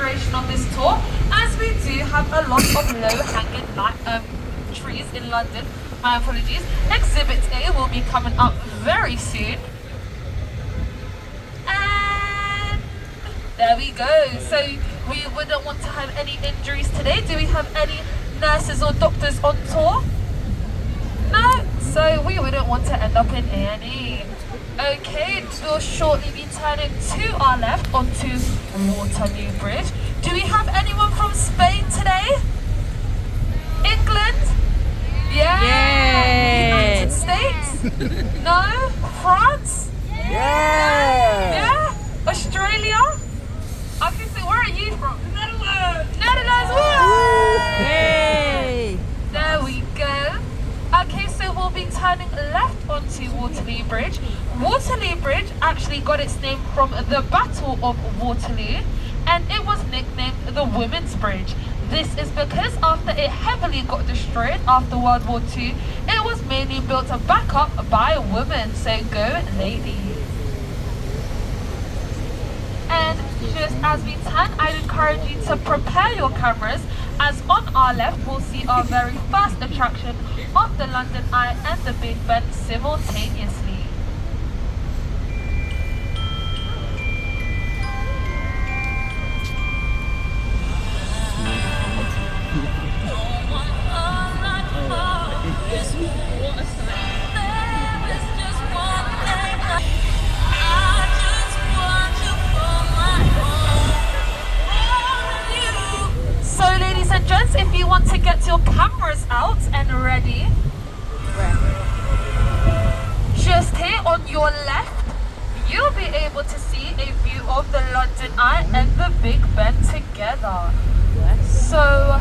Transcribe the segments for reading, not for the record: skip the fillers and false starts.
duration of this tour, as we do have a lot of low-hanging trees in London. My apologies. Exhibit A will be coming up very soon. And there we go. So we wouldn't want to have any injuries today. Do we have any nurses or doctors on tour? No, so we wouldn't want to end up in A&E. Okay, we'll shortly be turning to our left onto Waterloo Bridge. Do we have anyone from Spain today? England? Yeah. United States? No? France? Yeah. Australia? Okay, so where are you from? Netherlands. Netherlands, woo! Yay! There we go. Okay, so we'll be turning left onto Waterloo Bridge. Waterloo Bridge actually got its name from the Battle of Waterloo, and it was nicknamed the Women's Bridge. This is because after it heavily got destroyed after World War II, it was mainly built back up by women. So go ladies. And just as we turn, I'd encourage you to prepare your cameras, as on our left we'll see our very first attraction of the London Eye and the Big Ben simultaneously. So ladies and gents, if you want to get your cameras out and ready, just here on your left, you'll be able to see a view of the London Eye and the Big Ben together. So,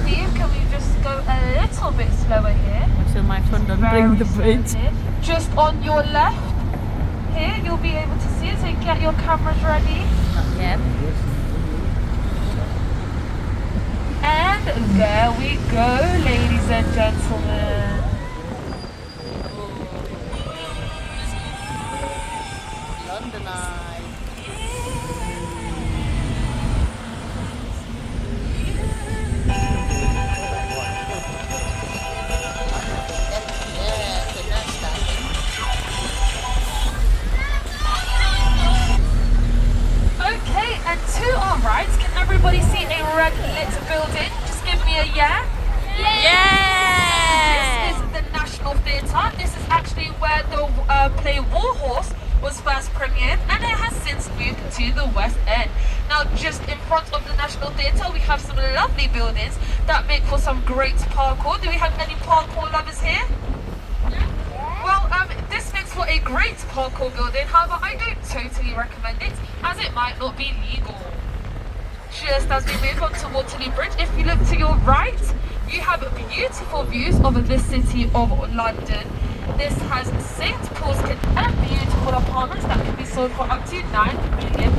Steve, can we just go a little bit slower here? Until my phone doesn't bring the bridge. Just on your left, here you'll be able to see it, so get your cameras ready. Not yet. And there we go, ladies and gentlemen. London Eye. Okay, and to our right, can everybody see a red lit building? Just give me a yeah. Yeah! This is the National Theatre. This is actually where the play War Horse was first premiered, and it has since moved to the West End. Now, just in front of the National Theatre, we have some lovely buildings that make for some great parkour. Do we have any parkour lovers here? Well, this makes for a great parkour building. However, I don't totally recommend it, as it might not be legal. Just as we move on to Waterloo Bridge, if you look to your right, you have beautiful views of the city of London. This has St. Paul's Kid and beautiful apartments that can be sold for up to £9 million.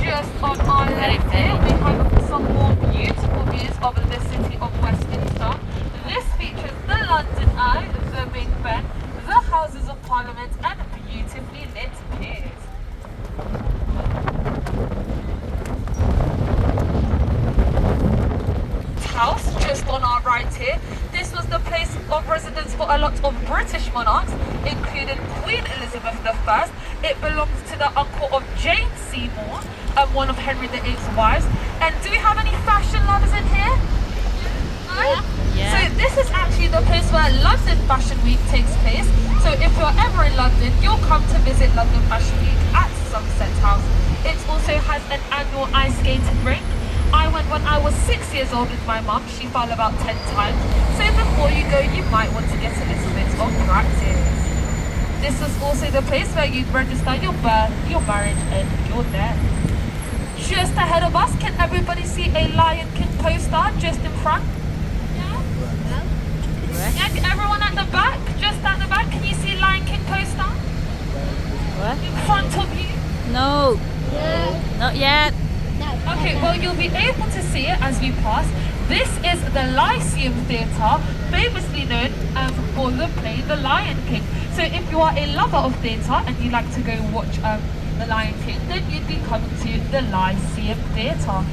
Just on our left here, we have some more beautiful views of the city of Westminster. This features the London Eye, the Big Ben, the Houses of Parliament, and beautifully lit piers. House just on our right here. This was the place of residence for a lot of British monarchs, including Queen Elizabeth I. It belongs to the uncle of Jane Seymour, one of Henry VIII's wives. And do we have any fashion lovers in here? Yeah. So this is actually the place where London Fashion Week takes place. So if you're ever in London, you'll come to visit London Fashion Week at Somerset House. It also has an annual ice skating rink. I went when I was 6 years old with my mum. She fell about 10 times. So before you go, you might want to get a little bit of practice. This is also the place where you'd register your birth, your marriage, and your death. Just ahead of us, can everybody see a Lion King poster just in front? Yeah, everyone at the back, just at the back, can you see Lion King poster? What? In front of you? No. Not yet. Okay, well you'll be able to see it as we pass. This is the Lyceum Theatre, famously known for the play The Lion King. So if you are a lover of theatre and you like to go watch The Lion King, then you'd be coming to the Lyceum Theatre.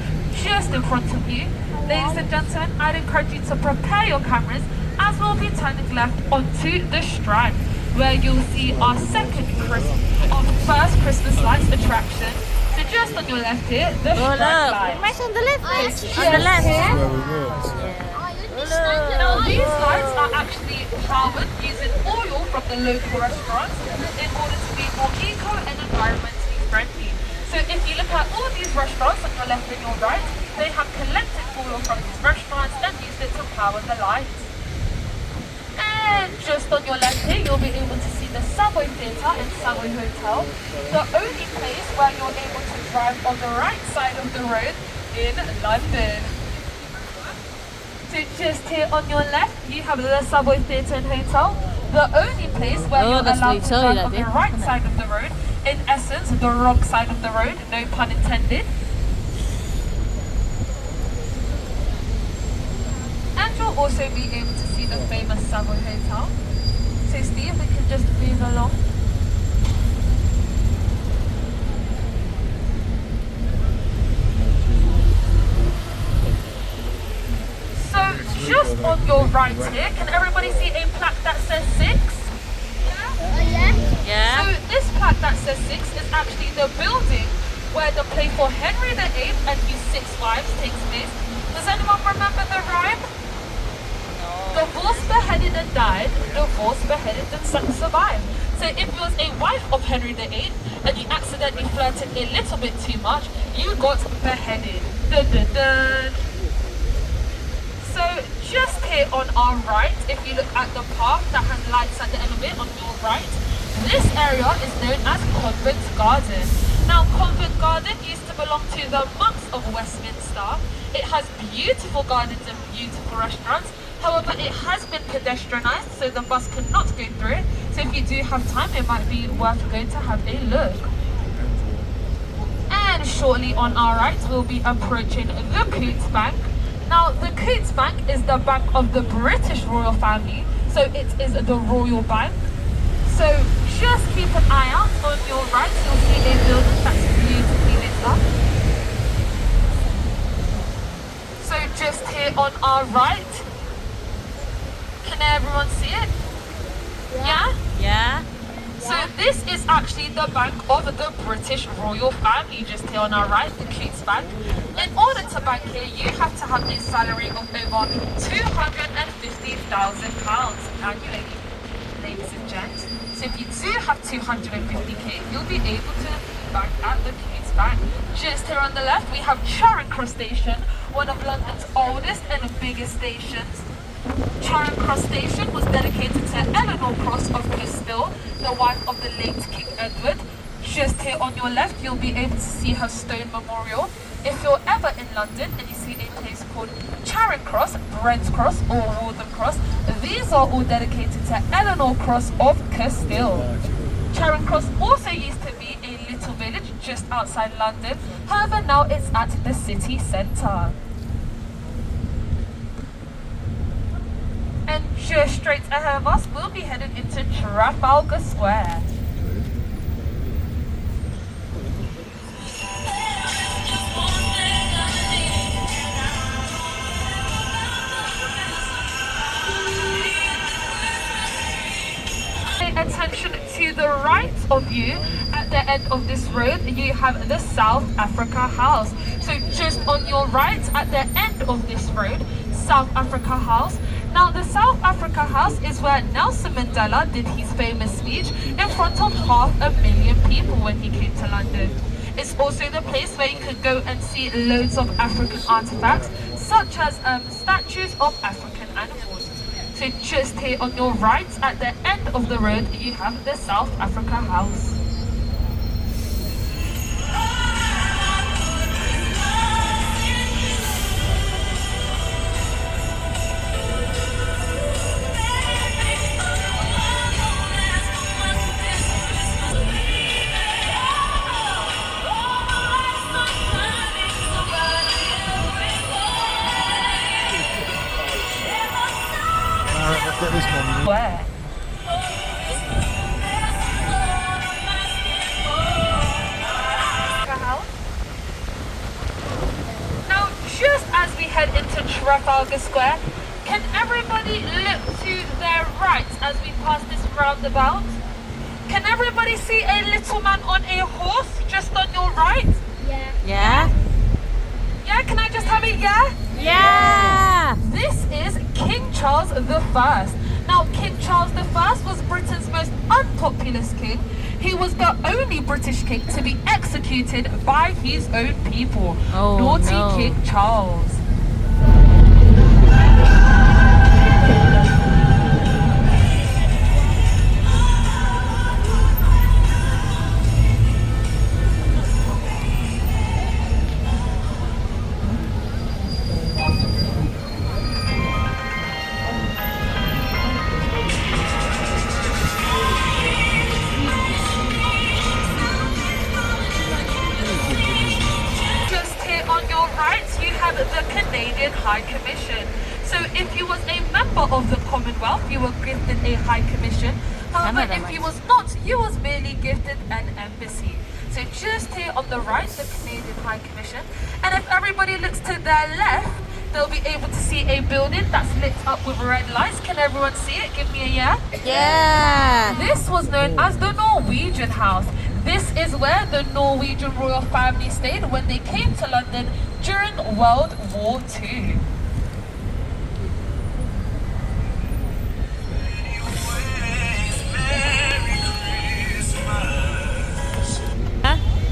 Just in front of you, ladies and gentlemen, I'd encourage you to prepare your cameras as we'll be turning left onto the Strand, where you'll see our first Christmas lights attraction. So just on your left here, the Oh, Strand look. lights. Where's on the left? Just On the left. here. Yeah. Now these lights are actually powered using oil from the local restaurants in order to be more eco and environmentally friendly. So if you look at all these restaurants on your left and your right, they have collected oil from these restaurants and used it to power the lights. And just on your left here, you'll be able to see the Savoy Theatre and Savoy Hotel, the only place where you're able to drive on the right side of the road in London. So just here on your left, you have the Savoy Theatre and Hotel, the only place where you're that's allowed to Victoria, drive on the isn't right it? side of the road, in essence, the wrong side of the road, no pun intended. And you'll also be able to see the famous Savoy Hotel. So Steve, we can just move along. So just on your right here, can everybody see a plaque that says 6? Yeah. So this plaque that says 6 is actually the building where the play for Henry VIII and his 6 wives takes place. Does anyone remember the rhyme? Divorced, beheaded and died, divorced, beheaded and survived. So if you was a wife of Henry VIII and you accidentally flirted a little bit too much, you got beheaded. Dun, dun, dun. So just here on our right, if you look at the path that has lights at the end of it on your right, this area is known as Covent Garden. Now Covent Garden used to belong to the monks of Westminster. It has beautiful gardens and beautiful restaurants. However, it has been pedestrianised, so the bus cannot go through it. So if you do have time, it might be worth going to have a look. And shortly on our right, we'll be approaching the Coutts Bank. Now, the Coutts Bank is the bank of the British royal family, so it is the royal bank. So just keep an eye out on your right, you'll see a building that's beautifully lit up. So just here on our right, can everyone see it? Yeah? Yeah. So this is actually the bank of the British royal family, just here on our right, the Coutts Bank. In order to bank here, you have to have a salary of over £250,000 annually, ladies and gents. So if you do have 250k, you'll be able to bank at the Coutts Bank. Just here on the left, we have Charing Cross Station, one of London's oldest and biggest stations. Charing Cross Station was dedicated to Eleanor Cross of Castile, the wife of the late King Edward. Just here on your left, you'll be able to see her stone memorial. If you're ever in London and you see a place called Charing Cross, Brent's Cross or Waltham Cross, these are all dedicated to Eleanor Cross of Castile. Charing Cross also used to be a little village just outside London, however now it's at the city centre. And just straight ahead of us, we'll be headed into Trafalgar Square. Pay attention to the right of you. At the end of this road, you have the South Africa House. So just on your right, at the end of this road, South Africa House. Now, the South Africa House is where Nelson Mandela did his famous speech in front of 500,000 people when he came to London. It's also the place where you could go and see loads of African artifacts, such as statues of African animals. So just here on your right, at the end of the road, you have the South Africa House. Get this one. Where? head into Trafalgar Square. Can everybody look to their right as we pass this roundabout? Can everybody see a little man on a horse just on your right? Yeah. Yeah, can I just have it? Yeah? Yeah. This is King Charles I. Now, King Charles I was Britain's most unpopular king. He was the only British king to be executed by his own people. Oh, Naughty no. King Charles. Just here on your right, you have the Canadian High Commission. So if you was a member of the Commonwealth, you were gifted a High Commission. However, Canada, if you was not, you was merely gifted an embassy. So just here on the right, the Canadian High Commission. And if everybody looks to their left, they'll be able to see a building that's lit up with red lights. Can everyone see it? Give me a yeah. Yeah. This was known as the Norwegian House. This is where the Norwegian royal family stayed when they came to London during World War II.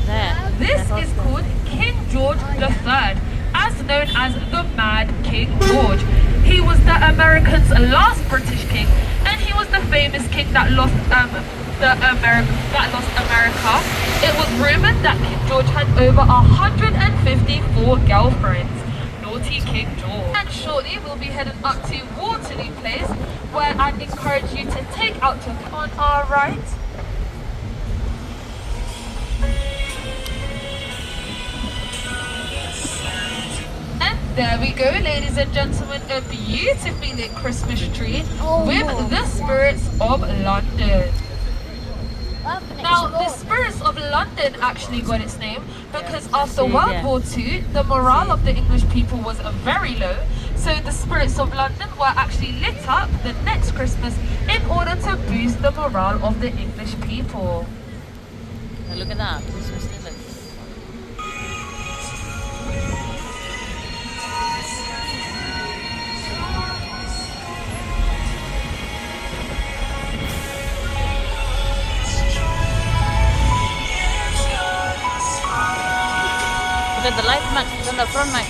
There. This is called King George III, as known as the Mad King George. He was the Americans' last British king, and he was the famous king that lost America. It was rumored that King George had over 154 girlfriends. Naughty King George. And shortly we'll be heading up to Waterloo Place, where I'd encourage you to take out your on our right. There we go, ladies and gentlemen, a beautifully lit Christmas tree with the Spirits of London. Now, the Spirits of London actually got its name because after World War II, the morale of the English people was very low. So the Spirits of London were actually lit up the next Christmas in order to boost the morale of the English people. Now look at that. Christmas tree. Look at the light, Max. It's on the front, Max.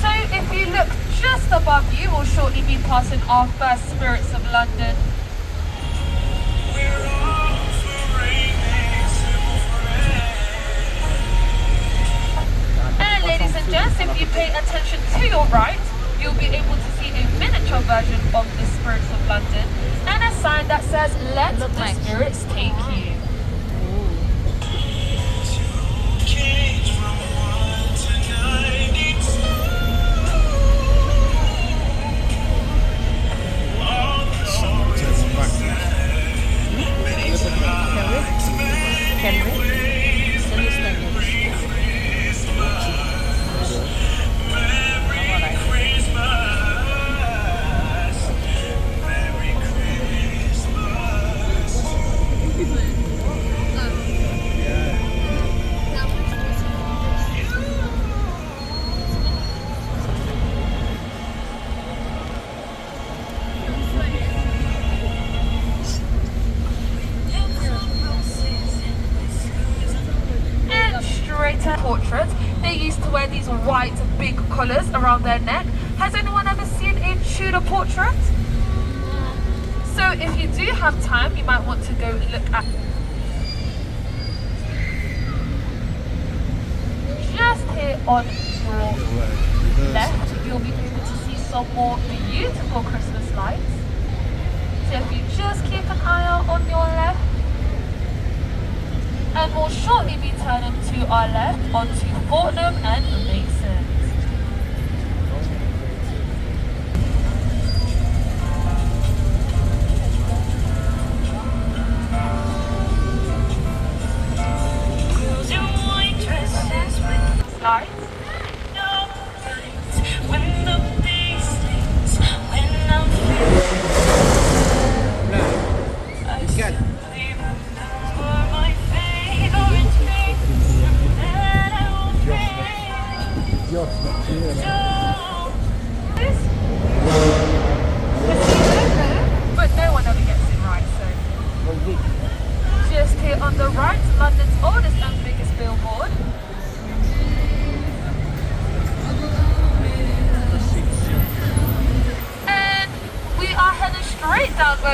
So if you look just above you, we'll shortly be passing our first Spirits of London. And ladies and gents, if you pay attention to your right, you'll be able to see a miniature version of the Spirits of London and a sign that says, "Let the spirits take you." Can we? Can you stand here? Portrait. They used to wear these white big collars around their neck. Has anyone ever seen a Tudor portrait? So if you do have time, you might want to go look at. Just here on your left, you'll be able to see some more beautiful Christmas lights. So if you just keep an eye out on your left, and we'll shortly be turning to our left onto Fortnum and Masons.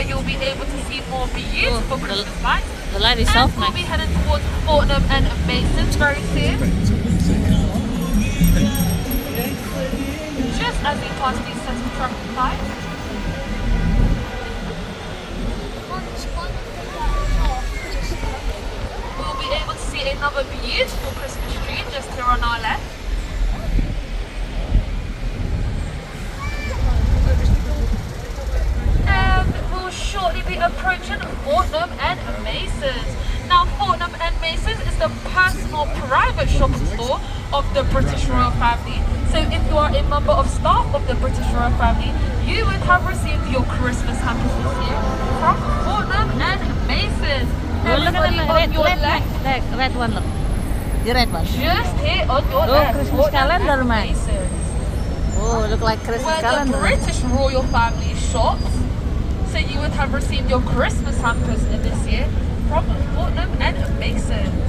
where you'll be able to see more beautiful Oh, Christmas lights. The light is And soft, we'll Max. be heading towards Fortnum and Masons very soon. Just as we pass these sets of traffic lights. We'll be able to see another beautiful Christmas tree just here on our left. And we'll shortly be approaching Fortnum and Masons. Now, Fortnum and Masons is the personal private shopping store of the British royal family. So if you are a member of staff of the British royal family, you would have received your Christmas hampers this year from Fortnum and Masons. Oh, look at Everybody the on red, your red, left, Max. Red one, look. The red one. just here on your Oh, left, Christmas Fortnum calendar, and Max. Masons, Oh, look like Christmas where the calendar. British royal family shops. So you would have received your Christmas hampers in this year from Fortnum and Masons.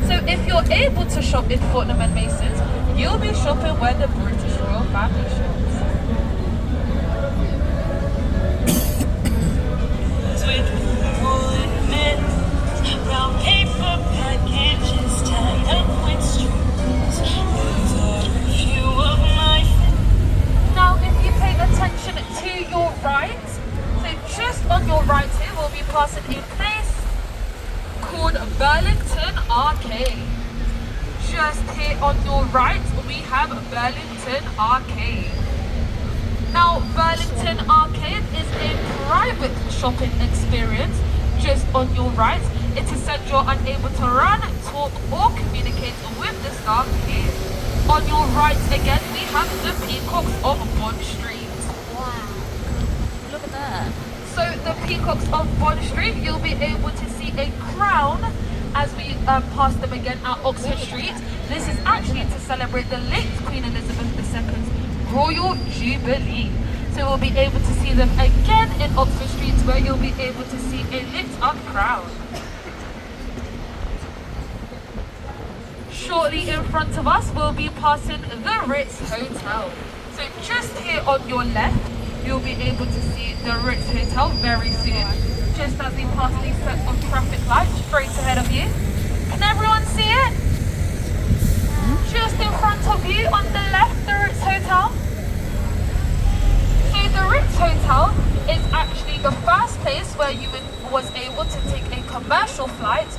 So if you're able to shop in Fortnum and Masons, you'll be shopping where the British royal family shops. With ornaments, brown paper packages tied up with strings. Those are a few of my Now, if you pay attention to your right, so just on your right here, we'll be passing a place called Burlington Arcade. Just here on your right, we have Burlington Arcade. Now, Burlington Arcade is a private shopping experience. Just on your right, it is said you're unable to run, talk, or communicate with the staff here. On your right again, we have the Peacocks of Bond Street. Wow. Look at that. So the Peacocks of Bond Street, you'll be able to see a crown as we pass them again at Oxford Street. This is actually to celebrate the late Queen Elizabeth II's Royal Jubilee. So we'll be able to see them again in Oxford Street, where you'll be able to see a lit up crown. Shortly in front of us, we'll be passing the Ritz Hotel. So just here on your left, you'll be able to see the Ritz Hotel very soon. Just as we pass these sets of traffic lights straight ahead of you. Can everyone see it? Just in front of you on the left, the Ritz Hotel. So the Ritz Hotel is actually the first place where you was able to take a commercial flight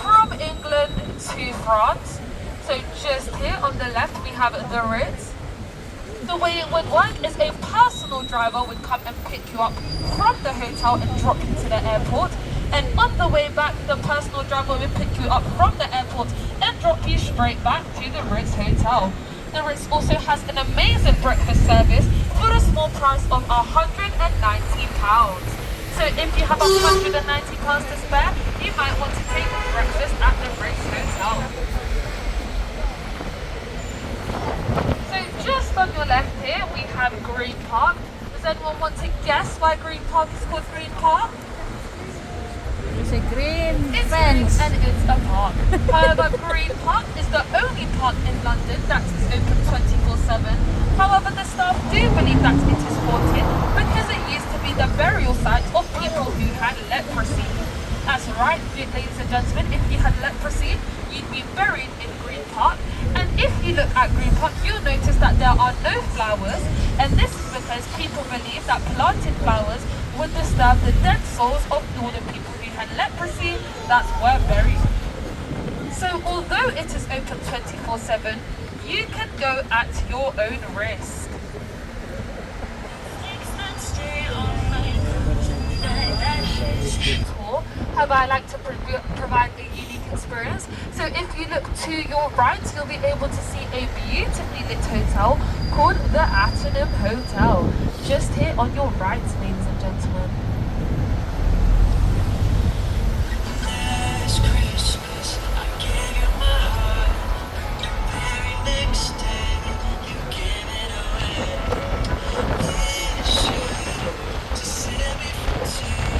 from England to France. So just here on the left we have the Ritz. The way it would work is a personal driver would come and pick you up from the hotel and drop you to the airport. And on the way back, the personal driver would pick you up from the airport and drop you straight back to the Ritz Hotel. The Ritz also has an amazing breakfast service for a small price of £190. So if you have £190 to spare, you might want to take breakfast at the Ritz Hotel. So just on your left here, we have Green Park. Does anyone want to guess why Green Park is called Green Park? It's a green It's fence. green and it's a park. However, Green Park is the only park in London that is open 24/7. However, the staff do believe that it is haunted because it used to be the burial site of people who had leprosy. That's right, ladies and gentlemen, if you had leprosy, you'd be buried in Green Park. And if you look at Green Park, you'll notice that there are no flowers. And this is because people believe that planting flowers would disturb the dead souls of all the people who had leprosy that were buried. So although it is open 24/7, you can go at your own risk. Tour. However, I like to provide a unique experience. So if you look to your right, you'll be able to see a beautifully lit hotel called the Attenham Hotel. Just here on your right, ladies and gentlemen. Last Christmas, I gave you my heart. The very next day, you gave it away. This year, to set me free.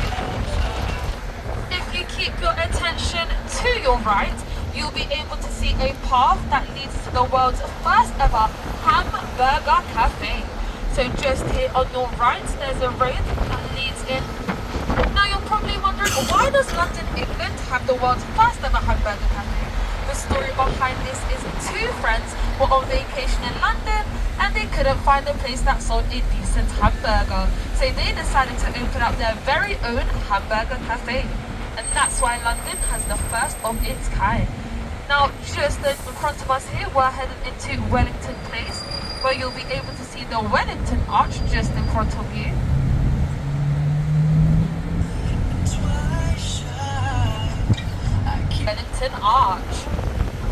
If you keep your attention to your right, you'll be able to see a path that leads to the world's first ever hamburger cafe. So just here on your right, there's a road that leads in. Now you're probably wondering, why does London, England have the world's first ever hamburger cafe? The story behind this is two friends were on vacation in London and they couldn't find a place that sold a decent hamburger. So they decided to open up their very own hamburger cafe. And that's why London has the first of its kind. Now, just in front of us here, we're heading into Wellington Place, where you'll be able to see the Wellington Arch just in front of you. Wellington Arch.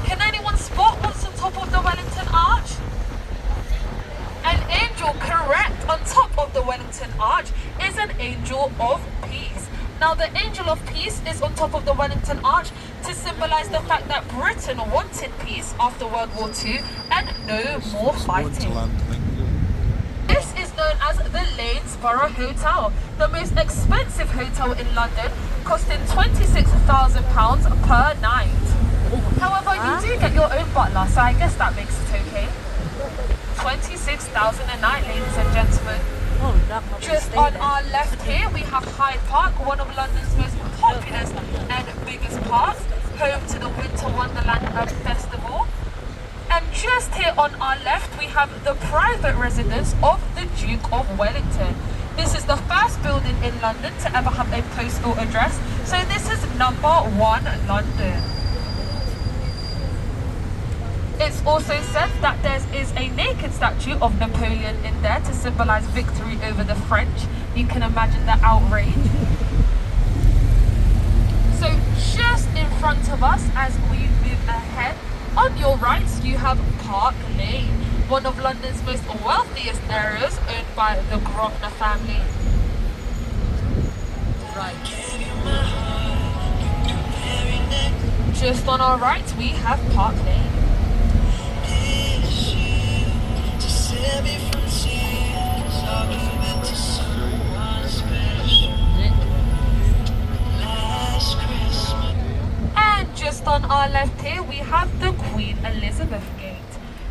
Can anyone spot what's on top of the Wellington Arch? An angel, correct. On top of the Wellington Arch is an angel of peace. Now the angel of peace is on top of the Wellington Arch to symbolize the fact that Britain wanted peace after World War II and no more fighting. This is known as the Lanesborough Hotel, the most expensive hotel in London, costing £26,000 per night. However, you do get your own butler, so I guess that makes it okay. 26,000 a night, ladies and gentlemen. Oh, dark. Just on our left here, we have Hyde Park, one of London's most populous and biggest parks, home to the Winter Wonderland Festival. And just here on our left, we have the private residence of the Duke of Wellington. This is the first building in London to ever have a postal address. So this is number 1 London. It's also said that there is a naked statue of Napoleon in there to symbolize victory over the French. You can imagine the outrage. So just in front of us, as we move ahead, on your right you have Park Lane, one of London's most wealthiest areas, owned by the Grosvenor family. Right. Just on our right we have Park Lane. And just on our left here we have the Queen Elizabeth Gate.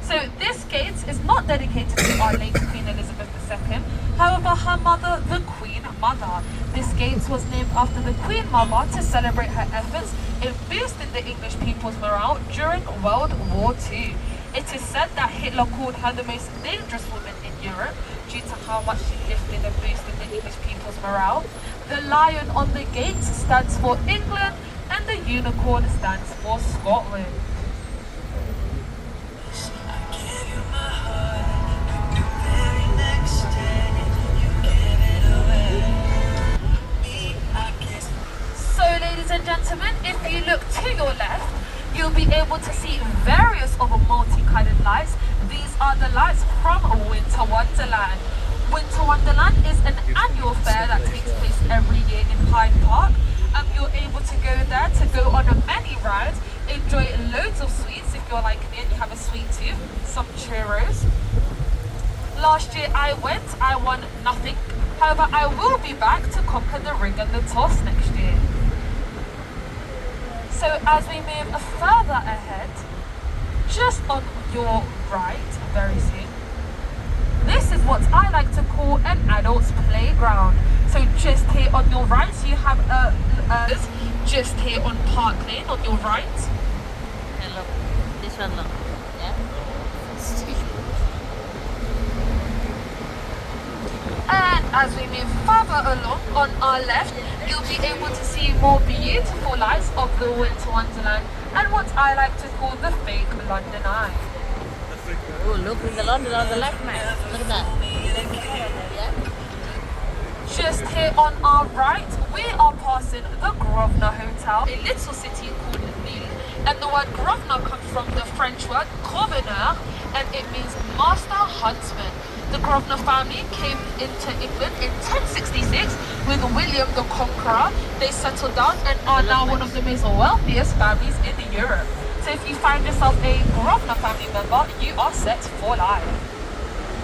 So this gate is not dedicated to our late Queen Elizabeth II, however her mother, the Queen Mother. This gate was named after the Queen Mother to celebrate her efforts in boosting the English people's morale during World War II. It is said that Hitler called her the most dangerous woman in Europe due to how much she lifted and boosted the English people's morale. The lion on the gate stands for England and the unicorn stands for Scotland. So ladies and gentlemen, if you look to your left, you'll be able to see various other multicolored lights. These are the lights from Winter Wonderland. Winter Wonderland is an annual fair that takes place every year in Hyde Park. You're able to go there to go on many rides, enjoy loads of sweets if you're like me and you have a sweet tooth, some churros. Last year I went, I won nothing. However, I will be back to conquer the ring and the toss next year. So as we move further ahead, just on your right, very soon, this is what I like to call an adult's playground. So just here on your right, you have just here on Park Lane on your right. And look, this one look. Yeah. And as we move further along on our left, you'll be able to see more beautiful lights of the Winter Wonderland and what I like to call the fake London Eye. Oh, look in the London on the left, man. Look at that. Yeah. Just here on our right, we are passing the Grosvenor Hotel, a little city called Lille. And the word Grosvenor comes from the French word Groveneur, and it means master huntsman. The Grosvenor family came into England in 1066 with William the Conqueror. They settled down and are now one of the most wealthiest families in Europe. So if you find yourself a Grosvenor family member, you are set for life.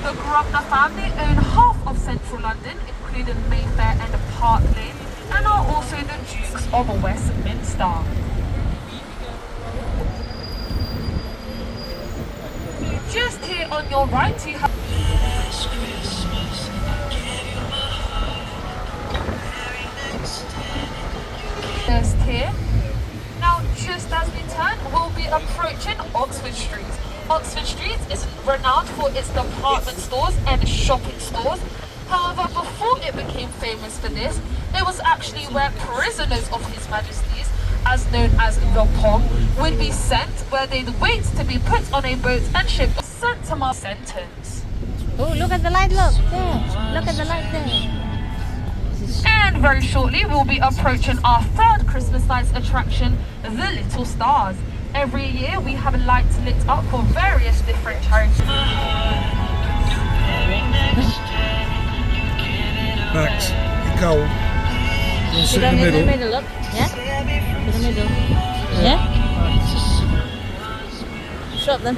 The Grosvenor family own half of central London, including Mayfair and Park Lane, and are also the Dukes of Westminster. Just here on your right, you have approaching Oxford Street. Oxford Street is renowned for its department stores and shopping stores. However, before it became famous for this, it was actually where prisoners of His Majesty's, as known as the POM, would be sent, where they'd wait to be put on a boat and shipped sent to my sentence. Oh, look at the light, look. There. Look at the light there. And very shortly, we'll be approaching our third Christmas lights attraction, the Little Stars. Every year, we have lights lit up for various different charities. Max, you're cold. You sit Sit in the in the middle. middle, look. Yeah? In the middle. Yeah? Stop then.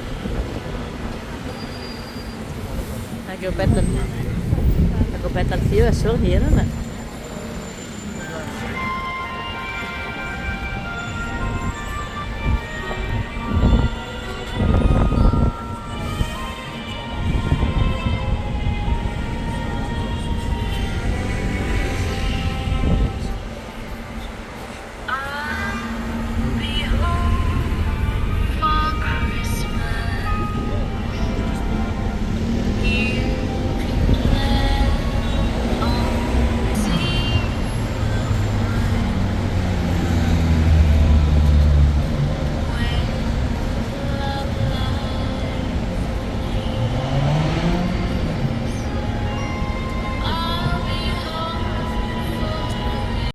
I go better. I go better feel as well here, isn't it?